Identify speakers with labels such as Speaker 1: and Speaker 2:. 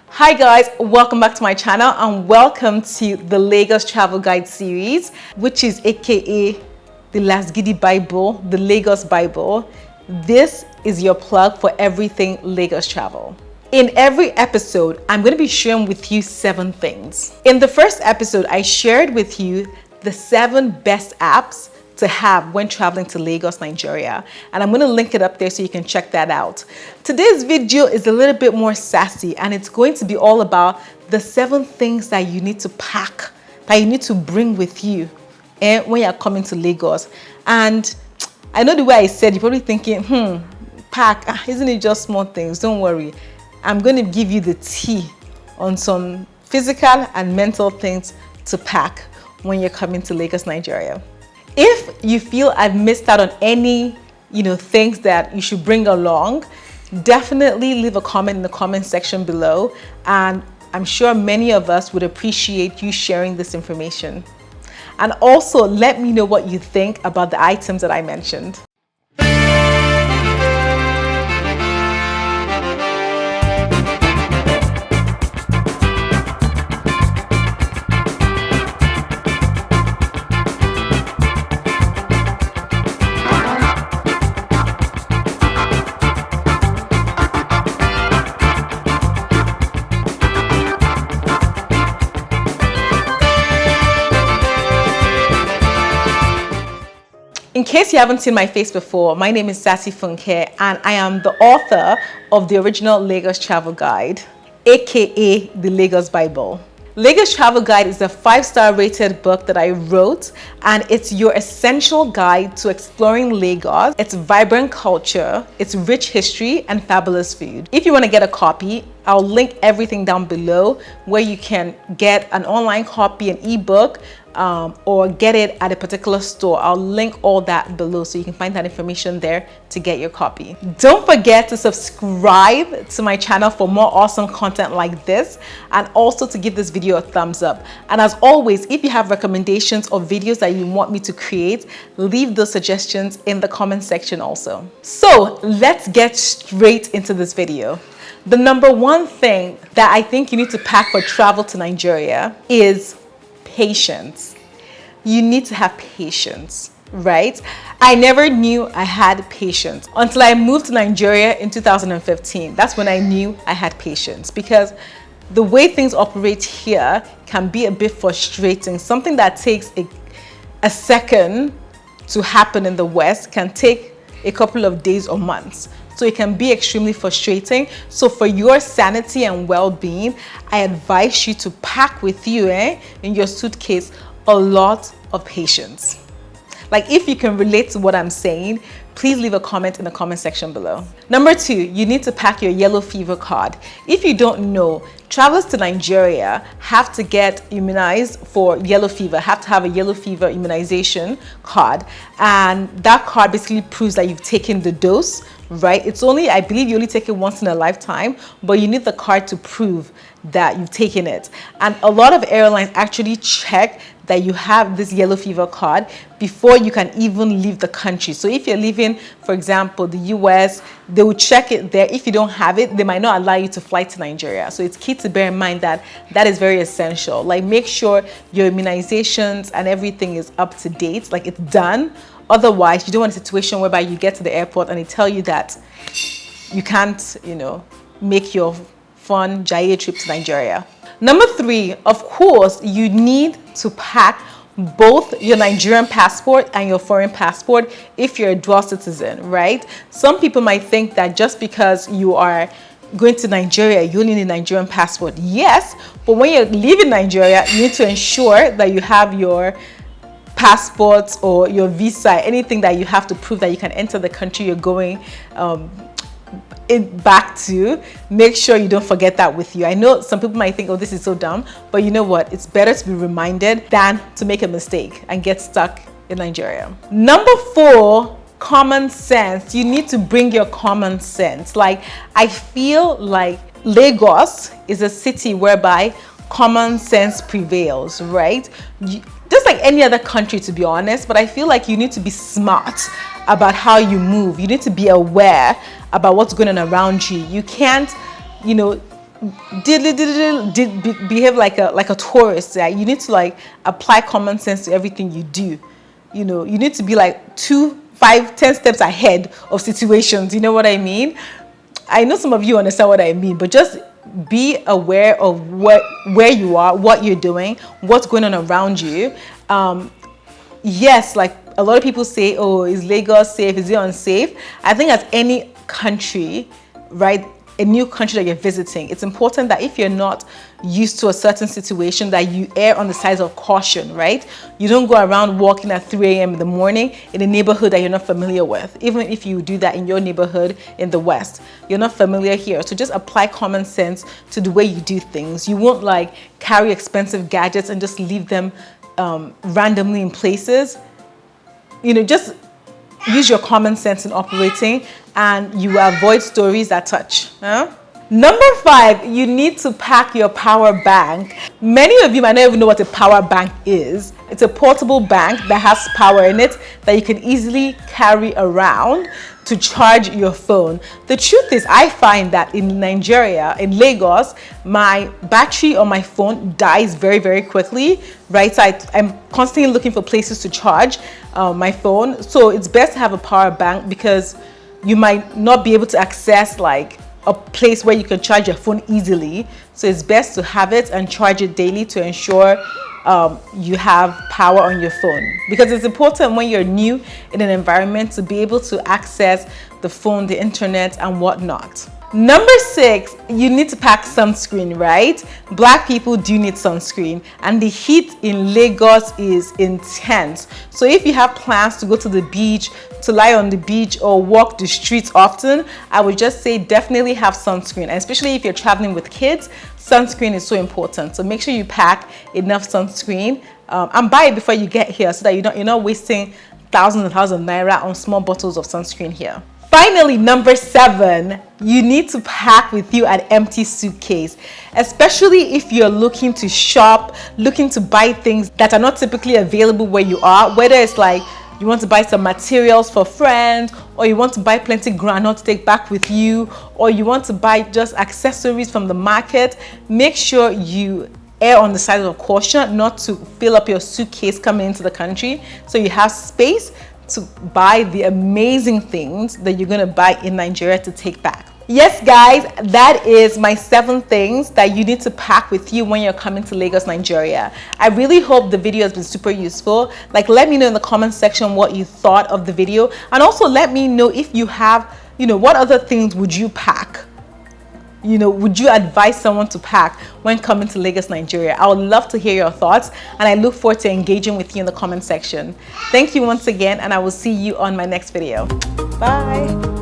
Speaker 1: Hi guys, welcome back to my channel and welcome to the Lagos Travel Guide series, which is aka the Lasgidi Bible, the Lagos Bible. This is your plug for everything Lagos travel. In every episode, I'm going to be sharing with you 7 things. In the first episode, I shared with you the 7 best apps to have when traveling to Lagos, Nigeria. And I'm gonna link it up there so you can check that out. Today's video is a little bit more sassy and it's going to be all about the 7 things that you need to pack, that you need to bring with you when you're coming to Lagos. And I know the way I said, you're probably thinking, pack, isn't it just small things? Don't worry. I'm gonna give you the tea on some physical and mental things to pack when you're coming to Lagos, Nigeria. If you feel I've missed out on any, things that you should bring along, definitely leave a comment in the comment section below. And I'm sure many of us would appreciate you sharing this information. And also let me know what you think about the items that I mentioned. In case you haven't seen my face before, my name is Sassy Funke and I am the author of the original Lagos Travel Guide, aka the Lagos Bible. Lagos Travel Guide is a 5-star rated book that I wrote, and it's your essential guide to exploring Lagos, its vibrant culture, its rich history, and fabulous food. If you want to get a copy, I'll link everything down below where you can get an online copy, an ebook, or get it at a particular store. I'll link all that below so you can find that information there to get your copy. Don't forget to subscribe to my channel for more awesome content like this, and also to give this video a thumbs up. And as always, if you have recommendations or videos that you want me to create, leave those suggestions in the comment section also. So let's get straight into this video. The number 1 thing that I think you need to pack for travel to Nigeria is patience. You need to have patience, right? I never knew I had patience until I moved to Nigeria in 2015. That's when I knew I had patience, because the way things operate here can be a bit frustrating. Something that takes a second to happen in the West can take a couple of days or months. So it can be extremely frustrating. So for your sanity and well-being, I advise you to pack with you in your suitcase a lot of patience. Like, if you can relate to what I'm saying, please leave a comment in the comment section below. Number 2, you need to pack your yellow fever card. If you don't know, travelers to Nigeria have to get immunized for yellow fever, have to have a yellow fever immunization card. And that card basically proves that you've taken the dose, right? It's only, I believe you only take it once in a lifetime, but you need the card to prove that you've taken it. And a lot of airlines actually check that you have this yellow fever card before you can even leave the country. So if you're leaving, for example, the US, they will check it there. If you don't have it, they might not allow you to fly to Nigeria. So it's key to bear in mind that that is very essential. Like, make sure your immunizations and everything is up to date, like it's done. Otherwise, you don't want a situation whereby you get to the airport and they tell you that you can't, make your fun Jaya trip to Nigeria. Number 3, of course, you need to pack both your Nigerian passport and your foreign passport if you're a dual citizen, right? Some people might think that just because you are going to Nigeria, you only need a Nigerian passport. Yes, but when you're leaving Nigeria, you need to ensure that you have your passports or your visa, anything that you have to prove that you can enter the country you're going back to. Make sure you don't forget that with you. I know some people might think, oh, this is so dumb, but you know what? It's better to be reminded than to make a mistake and get stuck in Nigeria. Number 4, common sense. You need to bring your common sense. Like, I feel like Lagos is a city whereby common sense prevails, right? Just like any other country, to be honest, but I feel like you need to be smart about how you move. You need to be aware about what's going on around you. You can't, behave like a tourist. Right? You need to like apply common sense to everything you do. You know, you need to be like 2, 5, 10 steps ahead of situations. You know what I mean? I know some of you understand what I mean, but just be aware of where you are, what you're doing, what's going on around you. Yes, like a lot of people say, oh, is Lagos safe? Is it unsafe? I think as any country, right, a new country that you're visiting, it's important that if you're not used to a certain situation, that you err on the side of caution, right? You don't go around walking at 3 a.m. in the morning in a neighborhood that you're not familiar with. Even if you do that in your neighborhood in the West, you're not familiar here. So just apply common sense to the way you do things. You won't like carry expensive gadgets and just leave them randomly in places. You know, just use your common sense in operating, and you will avoid stories that touch. Number 5, you need to pack your power bank. Many of you might not even know what a power bank is. It's a portable bank that has power in it that you can easily carry around to charge your phone. The truth is, I find that in Nigeria, in Lagos, my battery on my phone dies very, very quickly, right? So I'm constantly looking for places to charge my phone. So it's best to have a power bank because you might not be able to access like a place where you can charge your phone easily. So it's best to have it and charge it daily to ensure you have power on your phone, because it's important when you're new in an environment to be able to access the phone, the internet, and whatnot. Number 6, you need to pack sunscreen, right? Black people do need sunscreen, and the heat in Lagos is intense. So if you have plans to go to the beach, to lie on the beach, or walk the streets often, I would just say definitely have sunscreen. And especially if you're traveling with kids, sunscreen is so important. So make sure you pack enough sunscreen and buy it before you get here, so that you're not wasting thousands and thousands of naira on small bottles of sunscreen here. Finally, number 7, you need to pack with you an empty suitcase, especially if you're looking to shop, looking to buy things that are not typically available where you are, whether it's like you want to buy some materials for friends, or you want to buy plenty groundnut to take back with you, or you want to buy just accessories from the market. Make sure you err on the side of caution, not to fill up your suitcase coming into the country, so you have space to buy the amazing things that you're going to buy in Nigeria to take back. Yes, guys, that is my 7 things that you need to pack with you when you're coming to Lagos, Nigeria. I really hope the video has been super useful. Like, let me know in the comment section what you thought of the video, and also let me know if you have, what other things would you pack? Would you advise someone to pack when coming to Lagos, Nigeria? I would love to hear your thoughts, and I look forward to engaging with you in the comment section. Thank you once again, and I will see you on my next video. Bye.